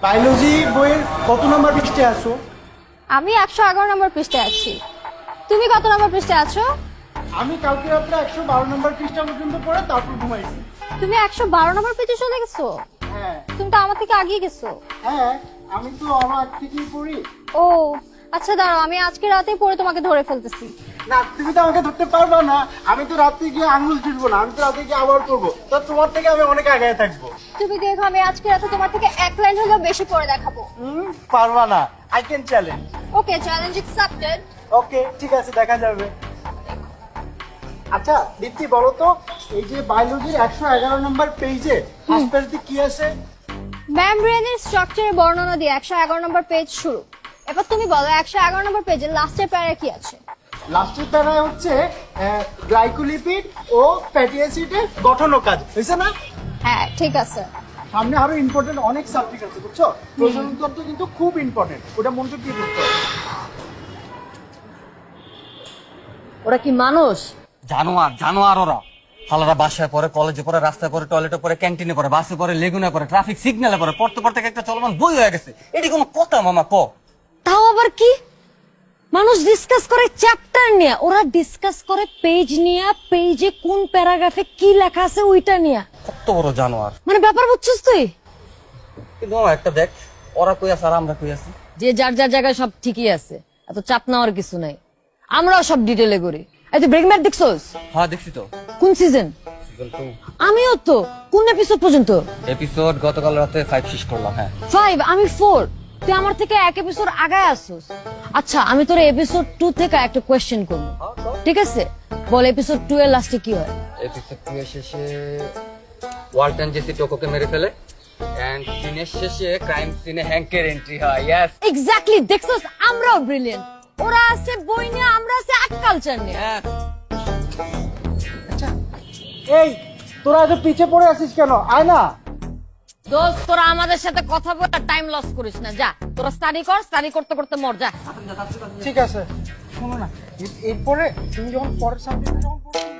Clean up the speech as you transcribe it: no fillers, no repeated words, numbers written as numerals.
Biology বইয়ের কত নম্বর পৃষ্ঠায় আছো? আমি 111 নম্বর পৃষ্ঠায় আছি। তুমি কত নম্বর পৃষ্ঠায় আছো? আমি কালকে রাত্রে 112 নম্বর পৃষ্ঠা পর্যন্ত পড়ে তারপর ঘুমাইছি। তুমি 112 নম্বর পেজে চলে গেছো? হ্যাঁ তুমি তো আমার থেকে আগিয়ে গেছো। হ্যাঁ, আমি তো আরো আগ থেকেই পড়ি। ও আচ্ছা, দাঁড়াও, আমি আজকে রাতেই পড়ে তোমাকে ধরে ফেলতেছি। না, তুমি তো আমাকে ধরতে পারবা না। আমি তো রাতে গিয়ে আঙুল চুটবো না, আমি তো রাতে গিয়ে আবার করবো। তো তোমার থেকে আমি অনেক আগে থাকবো। তুমি দেখো, আমি আজকে রাতে তোমার থেকে এক লাইন হলেও বেশি পড়ে দেখাবো। পারবা না, I can challenge. Okay, challenge accepted. Okay, ঠিক আছে, দেখা যাবে। আচ্ছা দীপ্তি, বলো তো এই যে বায়োলজির 111 নম্বর পেজে ফার্স্ট পেজে কি আছে? মেমব্রেনের স্ট্রাকচারের বর্ণনা দিয়ে 111 নম্বর পেজ শুরু। এবার তুমি বলো 111 নম্বর পেজের লাস্টের প্যারা কি আছে? লাস্টের প্যারায় হচ্ছে গ্লাইকোলিপিড ও ফ্যাটি অ্যাসিডের গঠন ও কাজ, হয়েছে না? হ্যাঁ, ঠিক আছে। সামনে আরো ইম্পর্টেন্ট অনেক সাবজেক্ট আছে, বুঝছো? প্রজনন তত্ত্ব কিন্তু খুব ইম্পর্টেন্ট, ওটা মনোযোগ দিয়ে পড়তে হবে। ওরা কি মানুষ? জানোয়ার জানোয়ার ওরা। হালারা বাসায় পড়ে, কলেজে পড়ে, রাস্তায় পড়ে, টয়লেটে পড়ে, ক্যান্টিনে পড়ে, বাসে পড়ে, লেগুনে পড়ে, ট্রাফিক সিগন্যালে পড়ে, পড়তে পড়তে একটা চলমান বই হয়ে গেছে। এটি কোনো কথা মামা? ক তাও আবার কি মানুষ ডিসকাস করে চ্যাপ্টার নিয়ে, ওরা ডিসকাস করে পেজ নিয়ে, পেজে কোন প্যারাগ্রাফে কি লেখা আছে ওইটা নিয়ে। কত বড় জানোয়ার। মানে ব্যাপার বুঝছিস তুই? কিন্তু মামা একটা দেখ, ওরা কই আছে আর আমরা কই আছি। যে যার যার জায়গায় সব ঠিকই আছে, এত চাপ নেওয়ার কিছু নাই। আমরাও সব ডিটেলে করি। এই তুই ব্রেকিং ব্যাড দেখছস? হ্যাঁ দেখছি তো। কোন সিজন? সিজন 2 আমিও তো। কোন এপিসোড পর্যন্ত? এপিসোড গতকাল রাতে 5 শেষ করলাম। হ্যাঁ 5, আমি 4। তুই আমার থেকে এক এপিসোড আগায় আসছিস। আচ্ছা, আমি তোর এপিসোড 2 থেকে একটা কোয়েশ্চেন করব, ঠিক আছে? বল, এপিসোড 2 এর লাস্টে কি হয়? এপিসোড 2 এর শেষে ওয়াল্টন জেসি টোকোকে মেরে ফেলে, এন্ড সিনের শেষে ক্রাইম সিনে হ্যাঙ্কের এন্ট্রি হয়। ইয়েস এক্স্যাক্টলি, দেখছস? আমরাও ব্রিলিয়ান্ট। ওরা আছে বই নিয়ে, আমরা আছে আর্ট কালচার নিয়ে। আচ্ছা এই, তোরা এত পিছে পড়ে আছিস কেন? আয় না। দোস্ত, তোরা আমাদের সাথে কথা বলে টাইম লস করিস না। যা, তোরা স্টাডি কর, স্টাডি করতে করতে মর যা। ঠিক আছে, শোনো না, এরপরে তুমি যখন পরের সাবজেক্ট যখন পড়বে